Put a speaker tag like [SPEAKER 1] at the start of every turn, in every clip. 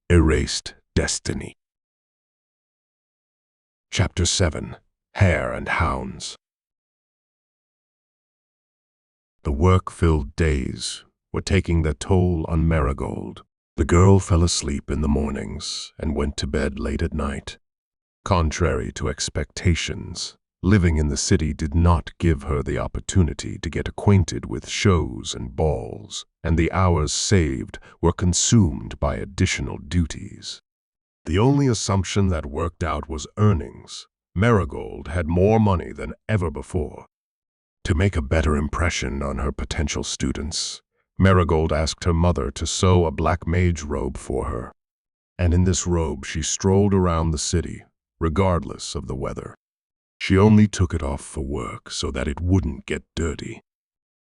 [SPEAKER 1] Erased Destiny. Chapter 7. Hare and Hounds. The work-filled days were taking their toll on Merigold. The girl fell asleep in the mornings and went to bed late at night. Contrary to expectations, living in the city did not give her the opportunity to get acquainted with shows and balls, and the hours saved were consumed by additional duties. The only assumption that worked out was earnings. Merigold had more money than ever before. To make a better impression on her potential students, Merigold asked her mother to sew a black mage robe for her, and in this robe she strolled around the city, regardless of the weather. She only took it off for work so that it wouldn't get dirty.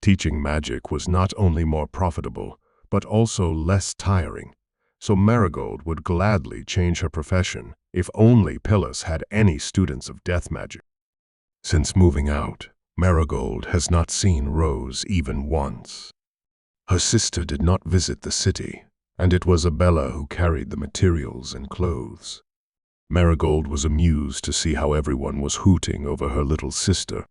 [SPEAKER 1] Teaching magic was not only more profitable, but also less tiring, so Merigold would gladly change her profession if only Pillas had any students of death magic. Since moving out, Merigold has not seen Rose even once. Her sister did not visit the city, and it was Abella who carried the materials and clothes. Merigold was amused to see how everyone was hooting over her little sister.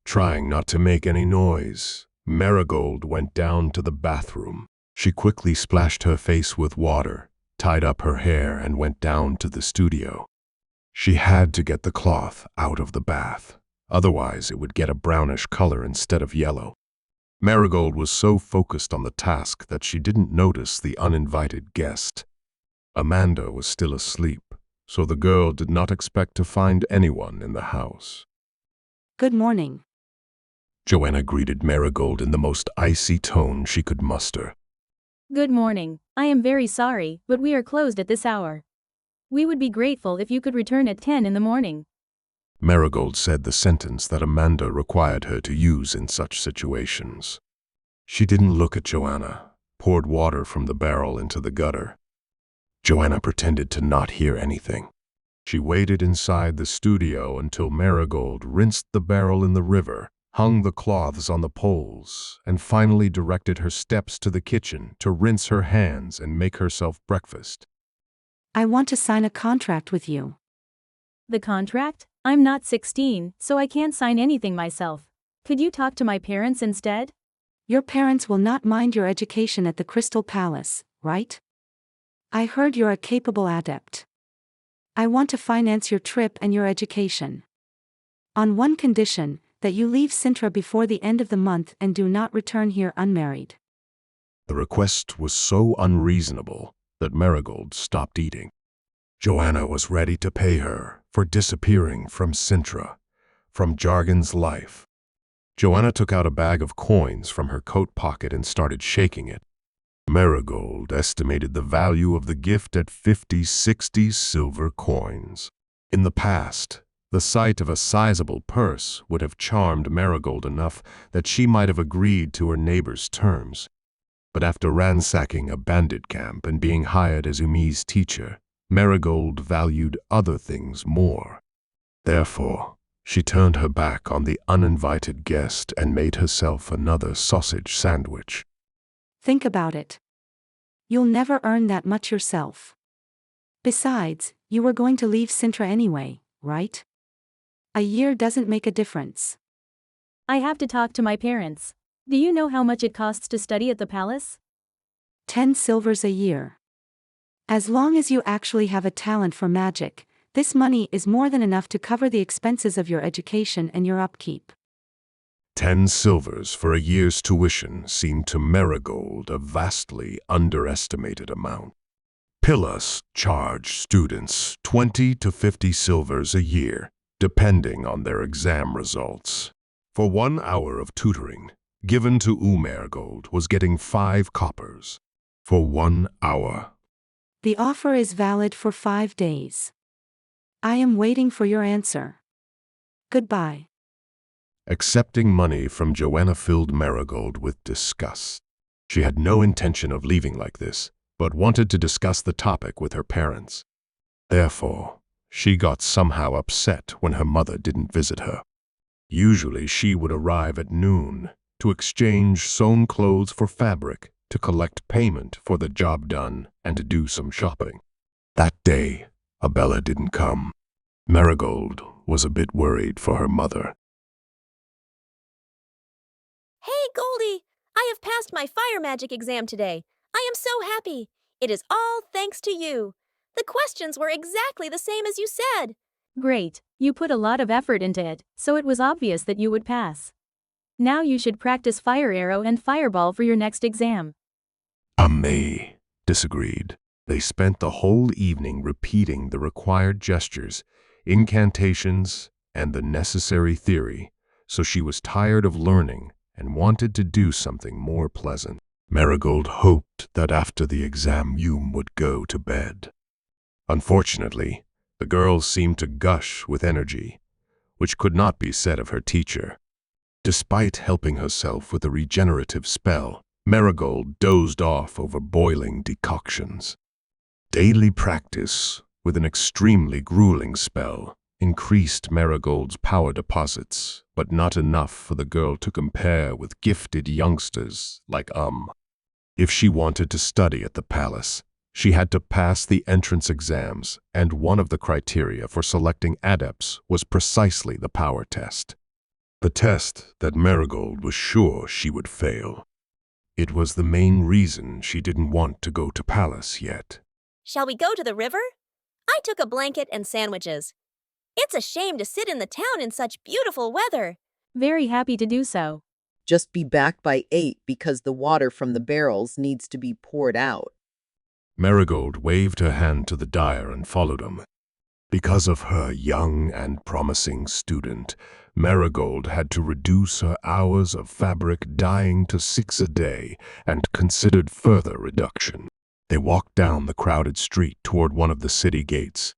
[SPEAKER 1] Trying not to make any noise, Merigold went down to the bathroom. She quickly splashed her face with water, tied up her hair, and went down to the studio. She had to get the cloth out of the bath, otherwise it would get a brownish color instead of yellow. Merigold was so focused on the task that she didn't notice the uninvited guest. Amanda was still asleep, so the girl did not expect to find anyone in the house.
[SPEAKER 2] Good morning.
[SPEAKER 1] Joanna greeted Merigold in the most icy tone she could muster.
[SPEAKER 3] Good morning. I am very sorry, but we are closed at this hour. We would be grateful if you could return at 10 in the morning.
[SPEAKER 1] Merigold said the sentence that Amanda required her to use in such situations. She didn't look at Joanna, poured water from the barrel into the gutter. Joanna pretended to not hear anything. She waited inside the studio until Merigold rinsed the barrel in the river, hung the cloths on the poles, and finally directed her steps to the kitchen to rinse her hands and make herself breakfast.
[SPEAKER 2] I want to sign a contract with you.
[SPEAKER 3] The contract? I'm not 16, so I can't sign anything myself. Could you talk to my parents instead?
[SPEAKER 2] Your parents will not mind your education at the Crystal Palace, right? I heard you're a capable adept. I want to finance your trip and your education. On one condition, that you leave Sintra before the end of the month and do not return here unmarried.
[SPEAKER 1] The request was so unreasonable that Merigold stopped eating. Joanna was ready to pay her for disappearing from Sintra, from Jargon's life. Joanna took out a bag of coins from her coat pocket and started shaking it. Merigold estimated the value of the gift at 50-60 silver coins. In the past, the sight of a sizable purse would have charmed Merigold enough that she might have agreed to her neighbor's terms. But after ransacking a bandit camp and being hired as Umi's teacher, Merigold valued other things more. Therefore, she turned her back on the uninvited guest and made herself another sausage sandwich.
[SPEAKER 2] Think about it. You'll never earn that much yourself. Besides, you were going to leave Sintra anyway, right? A year doesn't make a difference.
[SPEAKER 3] I have to talk to my parents. Do you know how much it costs to study at the palace?
[SPEAKER 2] 10 silvers a year. As long as you actually have a talent for magic, this money is more than enough to cover the expenses of your education and your upkeep.
[SPEAKER 1] 10 silvers for a year's tuition seemed to Merigold a vastly underestimated amount. Pillas charged students 20 to 50 silvers a year, depending on their exam results. For 1 hour of tutoring, given to Merigold was getting 5 coppers. For 1 hour.
[SPEAKER 2] The offer is valid for 5 days. I am waiting for your answer. Goodbye.
[SPEAKER 1] Accepting money from Joanna filled Merigold with disgust. She had no intention of leaving like this, but wanted to discuss the topic with her parents. Therefore, she got somehow upset when her mother didn't visit her. Usually she would arrive at noon to exchange sewn clothes for fabric, to collect payment for the job done and to do some shopping. That day, Abella didn't come. Merigold was a bit worried for her mother.
[SPEAKER 4] Hey, Goldie! I have passed my fire magic exam today. I am so happy. It is all thanks to you. The questions were exactly the same as you said.
[SPEAKER 3] Great, you put a lot of effort into it, so it was obvious that you would pass. Now you should practice fire arrow and fireball for your next exam.
[SPEAKER 1] May disagreed. They spent the whole evening repeating the required gestures, incantations, and the necessary theory, so she was tired of learning and wanted to do something more pleasant. Merigold hoped that after the exam Hume would go to bed. Unfortunately, the girl seemed to gush with energy, which could not be said of her teacher. Despite helping herself with a regenerative spell, Merigold dozed off over boiling decoctions. Daily practice with an extremely grueling spell increased Merigold's power deposits, but not enough for the girl to compare with gifted youngsters like If she wanted to study at the palace, she had to pass the entrance exams, and one of the criteria for selecting adepts was precisely the power test. The test that Merigold was sure she would fail. It was the main reason she didn't want to go to palace yet.
[SPEAKER 4] Shall we go to the river? I took a blanket and sandwiches. It's a shame to sit in the town in such beautiful weather.
[SPEAKER 3] Very happy to do so.
[SPEAKER 5] Just be back by 8 because the water from the barrels needs to be poured out.
[SPEAKER 1] Merigold waved her hand to the dyer and followed him. Because of her young and promising student, Merigold had to reduce her hours of fabric dyeing to 6 a day and considered further reduction. They walked down the crowded street toward one of the city gates.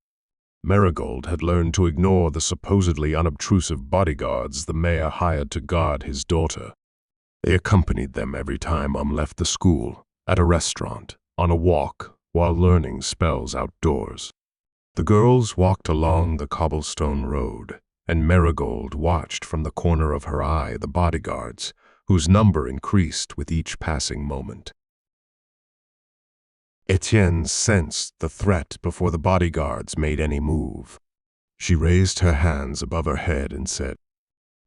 [SPEAKER 1] Merigold had learned to ignore the supposedly unobtrusive bodyguards the mayor hired to guard his daughter. They accompanied them every time left the school, at a restaurant, on a walk, while learning spells outdoors. The girls walked along the cobblestone road, and Merigold watched from the corner of her eye the bodyguards, whose number increased with each passing moment. Etienne sensed the threat before the bodyguards made any move. She raised her hands above her head and said,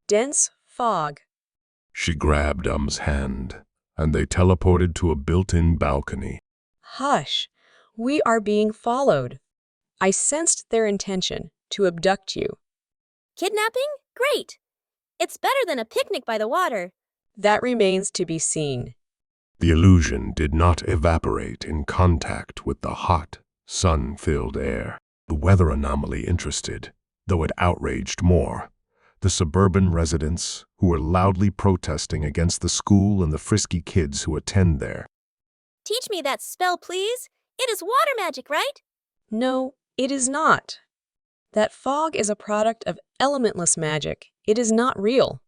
[SPEAKER 6] "Dense fog."
[SPEAKER 1] She grabbed hand, and they teleported to a built-in balcony.
[SPEAKER 6] "Hush, we are being followed. I sensed their intention to abduct you."
[SPEAKER 4] Kidnapping? Great! It's better than a picnic by the water.
[SPEAKER 6] That remains to be seen.
[SPEAKER 1] The illusion did not evaporate in contact with the hot, sun-filled air. The weather anomaly interested, though it outraged more, the suburban residents who were loudly protesting against the school and the frisky kids who attend there.
[SPEAKER 4] Teach me that spell, please. It is water magic, right?
[SPEAKER 6] No, it is not. That fog is a product of elementless magic. It is not real.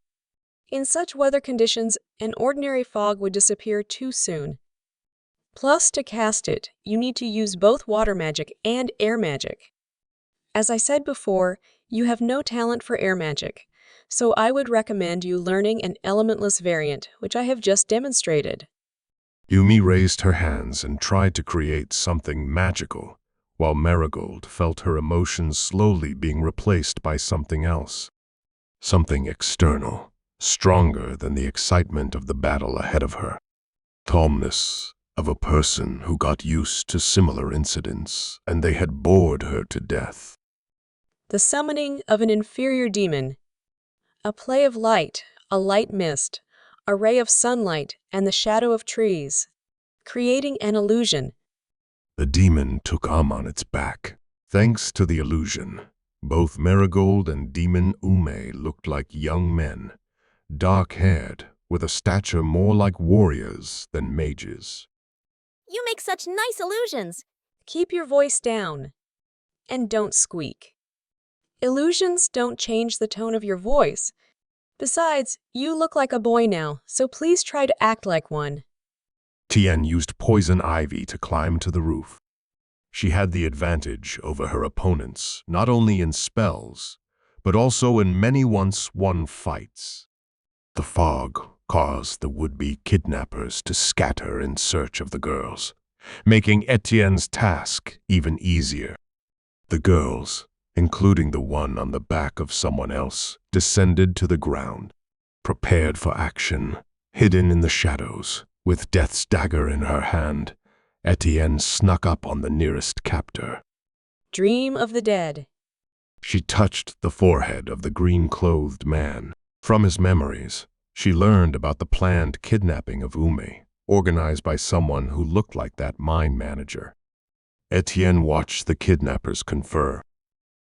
[SPEAKER 6] In such weather conditions, an ordinary fog would disappear too soon. Plus, to cast it, you need to use both water magic and air magic. As I said before, you have no talent for air magic, so I would recommend you learning an elementless variant, which I have just demonstrated.
[SPEAKER 1] Yumi raised her hands and tried to create something magical, while Merigold felt her emotions slowly being replaced by something else. Something external, stronger than the excitement of the battle ahead of her. Calmness of a person who got used to similar incidents, and they had bored her to death.
[SPEAKER 6] The summoning of an inferior demon. A play of light, a light mist, a ray of sunlight, and the shadow of trees, creating an illusion.
[SPEAKER 1] The demon took on its back. Thanks to the illusion, both Merigold and Demon Ume looked like young men, dark-haired, with a stature more like warriors than mages.
[SPEAKER 4] You make such nice illusions.
[SPEAKER 6] Keep your voice down, and don't squeak. Illusions don't change the tone of your voice. Besides, you look like a boy now, so please try to act like one.
[SPEAKER 1] Tien used poison ivy to climb to the roof. She had the advantage over her opponents, not only in spells, but also in many once-won fights. The fog caused the would-be kidnappers to scatter in search of the girls, making Etienne's task even easier. The girls, including the one on the back of someone else, descended to the ground, prepared for action. Hidden in the shadows, with death's dagger in her hand, Etienne snuck up on the nearest captor.
[SPEAKER 6] Dream of the dead.
[SPEAKER 1] She touched the forehead of the green-clothed man. From his memories, she learned about the planned kidnapping of Ume, organized by someone who looked like that mine manager. Etienne watched the kidnappers confer.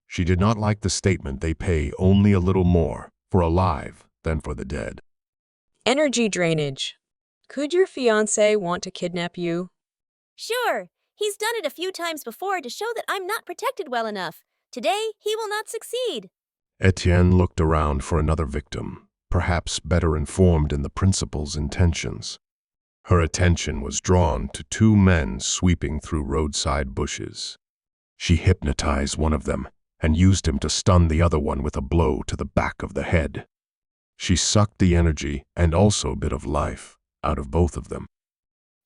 [SPEAKER 1] She did not like the statement they pay only a little more for alive than for the dead.
[SPEAKER 6] Energy drainage. Could your fiancé want to kidnap you?
[SPEAKER 4] Sure, he's done it a few times before to show that I'm not protected well enough. Today, he will not succeed.
[SPEAKER 1] Etienne looked around for another victim, perhaps better informed in the principal's intentions. Her attention was drawn to two men sweeping through roadside bushes. She hypnotized one of them and used him to stun the other one with a blow to the back of the head. She sucked the energy and also a bit of life out of both of them.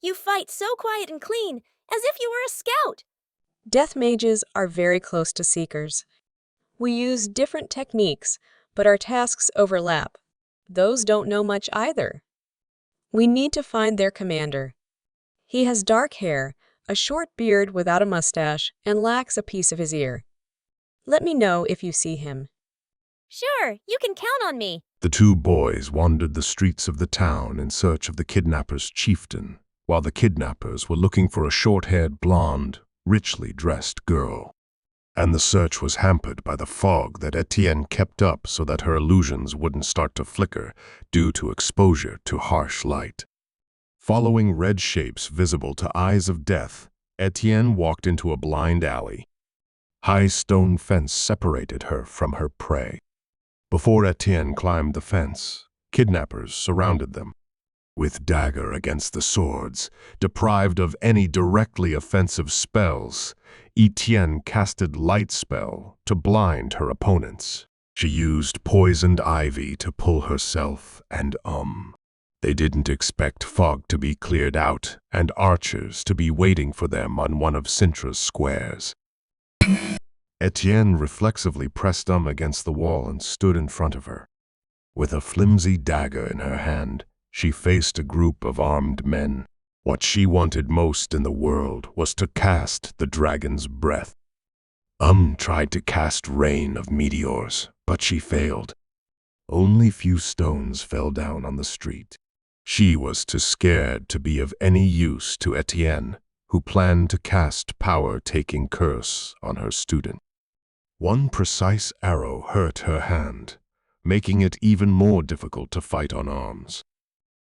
[SPEAKER 4] You fight so quiet and clean, as if you were a scout.
[SPEAKER 6] Death mages are very close to seekers. We use different techniques, but our tasks overlap. Those don't know much either. We need to find their commander. He has dark hair, a short beard without a mustache, and lacks a piece of his ear. Let me know if you see him.
[SPEAKER 4] Sure, you can count on me.
[SPEAKER 1] The two boys wandered the streets of the town in search of the kidnappers' chieftain, while the kidnappers were looking for a short-haired, blonde, richly dressed girl. And the search was hampered by the fog that Etienne kept up so that her illusions wouldn't start to flicker due to exposure to harsh light. Following red shapes visible to eyes of death, Etienne walked into a blind alley. High stone fence separated her from her prey. Before Etienne climbed the fence, kidnappers surrounded them. With dagger against the swords, deprived of any directly offensive spells, Etienne casted light spell to blind her opponents. She used poisoned ivy to pull herself and They didn't expect fog to be cleared out and archers to be waiting for them on one of Sintra's squares. Etienne reflexively pressed against the wall and stood in front of her. With a flimsy dagger in her hand, she faced a group of armed men. What she wanted most in the world was to cast the dragon's breath. Tried to cast rain of meteors, but she failed. Only few stones fell down on the street. She was too scared to be of any use to Etienne, who planned to cast power-taking curse on her student. One precise arrow hurt her hand, making it even more difficult to fight on arms.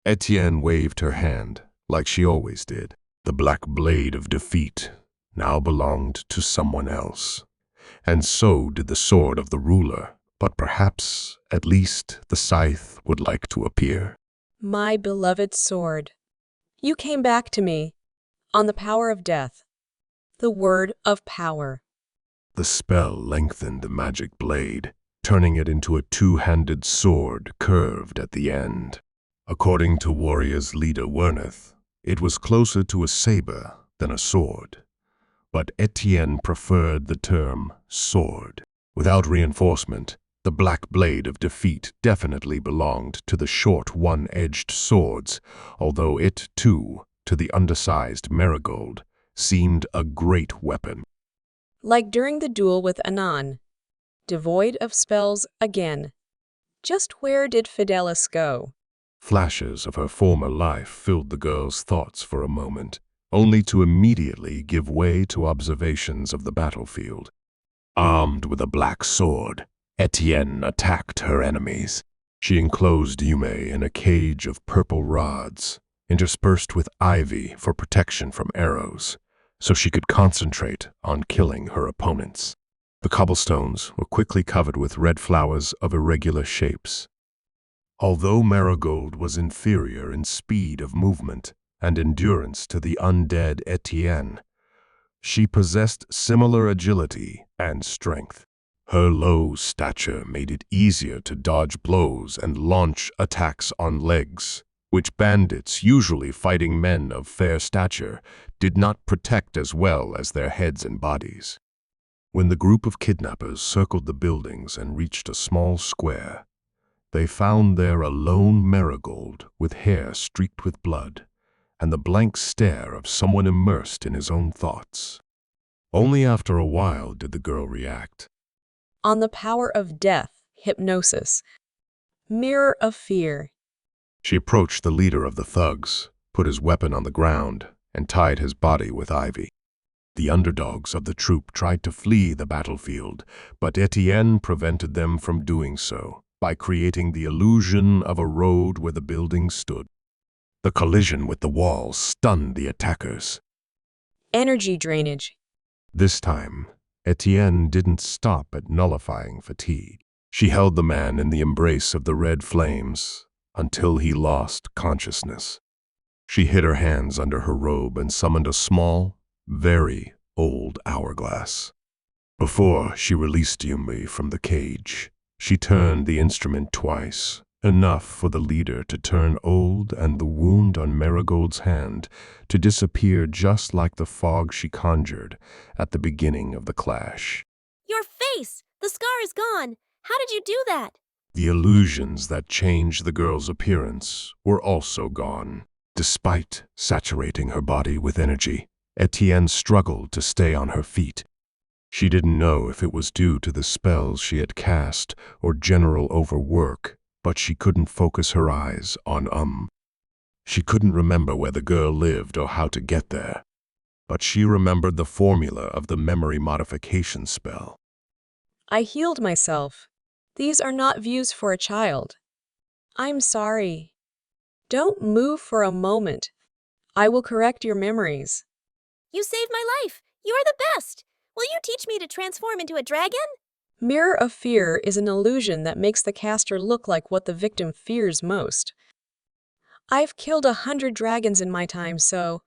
[SPEAKER 1] Etienne waved her hand, like she always did. The black blade of defeat now belonged to someone else, and so did the sword of the ruler, but perhaps, at least, the scythe would like to appear.
[SPEAKER 6] My beloved sword. You came back to me, on the power of death, the word of power.
[SPEAKER 1] The spell lengthened the magic blade, turning it into a two-handed sword curved at the end. According to warrior's leader Werneth, it was closer to a saber than a sword, but Etienne preferred the term sword. Without reinforcement, the black blade of defeat definitely belonged to the short one-edged swords, although it, too, to the undersized Merigold, seemed a great weapon.
[SPEAKER 6] Like during the duel with Anan, devoid of spells again. Just where did Fidelis go?
[SPEAKER 1] Flashes of her former life filled the girl's thoughts for a moment, only to immediately give way to observations of the battlefield. Armed with a black sword, Etienne attacked her enemies. She enclosed Yume in a cage of purple rods, interspersed with ivy for protection from arrows, so she could concentrate on killing her opponents. The cobblestones were quickly covered with red flowers of irregular shapes. Although Merigold was inferior in speed of movement and endurance to the undead Etienne, she possessed similar agility and strength. Her low stature made it easier to dodge blows and launch attacks on legs, which bandits, usually fighting men of fair stature, did not protect as well as their heads and bodies. When the group of kidnappers circled the buildings and reached a small square, they found there a lone Merigold with hair streaked with blood and the blank stare of someone immersed in his own thoughts. Only after a while did the girl react.
[SPEAKER 6] On the power of death, hypnosis. Mirror of fear.
[SPEAKER 1] She approached the leader of the thugs, put his weapon on the ground, and tied his body with ivy. The underdogs of the troop tried to flee the battlefield, but Etienne prevented them from doing so by creating the illusion of a road where the building stood. The collision with the wall stunned the attackers.
[SPEAKER 6] Energy drainage.
[SPEAKER 1] This time, Etienne didn't stop at nullifying fatigue. She held the man in the embrace of the red flames until he lost consciousness. She hid her hands under her robe and summoned a small, very old hourglass. Before she released Yumi from the cage, she turned the instrument twice, enough for the leader to turn old and the wound on Merigold's hand to disappear just like the fog she conjured at the beginning of the clash.
[SPEAKER 4] Your face! The scar is gone! How did you do that?
[SPEAKER 1] The illusions that changed the girl's appearance were also gone. Despite saturating her body with energy, Etienne struggled to stay on her feet. She didn't know if it was due to the spells she had cast or general overwork, but she couldn't focus her eyes on She couldn't remember where the girl lived or how to get there, but she remembered the formula of the memory modification spell.
[SPEAKER 6] I healed myself. These are not views for a child. I'm sorry. Don't move for a moment. I will correct your memories.
[SPEAKER 4] You saved my life! You are the best! Will you teach me to transform into a dragon?
[SPEAKER 6] Mirror of fear is an illusion that makes the caster look like what the victim fears most. I've killed 100 dragons in my time, so…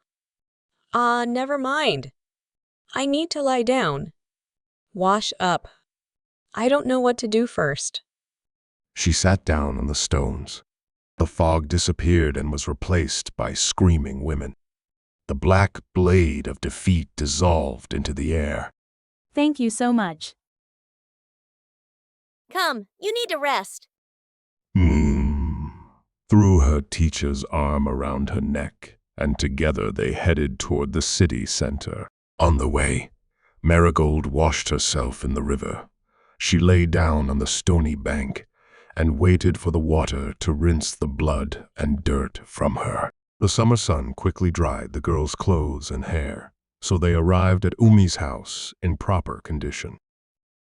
[SPEAKER 6] never mind. I need to lie down. Wash up. I don't know what to do first.
[SPEAKER 1] She sat down on the stones. The fog disappeared and was replaced by screaming women. The black blade of defeat dissolved into the air.
[SPEAKER 3] Thank you so much.
[SPEAKER 4] Come, you need to rest.
[SPEAKER 1] Threw her teacher's arm around her neck, and together they headed toward the city center. On the way, Merigold washed herself in the river. She lay down on the stony bank and waited for the water to rinse the blood and dirt from her. The summer sun quickly dried the girl's clothes and hair, so they arrived at Umi's house in proper condition.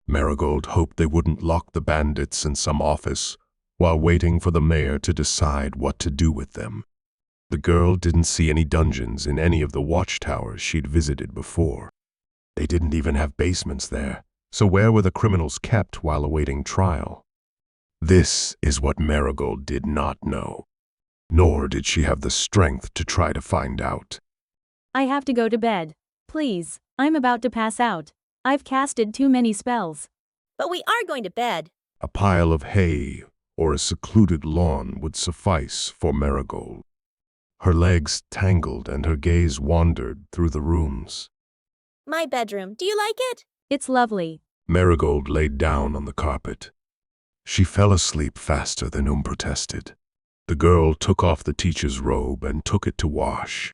[SPEAKER 1] Merigold hoped they wouldn't lock the bandits in some office while waiting for the mayor to decide what to do with them. The girl didn't see any dungeons in any of the watchtowers she'd visited before. They didn't even have basements there, so where were the criminals kept while awaiting trial? This is what Merigold did not know, nor did she have the strength to try to find out.
[SPEAKER 3] I have to go to bed. Please, I'm about to pass out. I've casted too many spells.
[SPEAKER 4] But we are going to bed.
[SPEAKER 1] A pile of hay or a secluded lawn would suffice for Merigold. Her legs tangled and her gaze wandered through the rooms.
[SPEAKER 4] My bedroom, do you like it?
[SPEAKER 3] It's lovely.
[SPEAKER 1] Merigold laid down on the carpet. She fell asleep faster than protested. The girl took off the teacher's robe and took it to wash.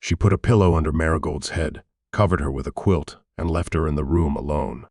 [SPEAKER 1] She put a pillow under Merigold's head, covered her with a quilt, and left her in the room alone.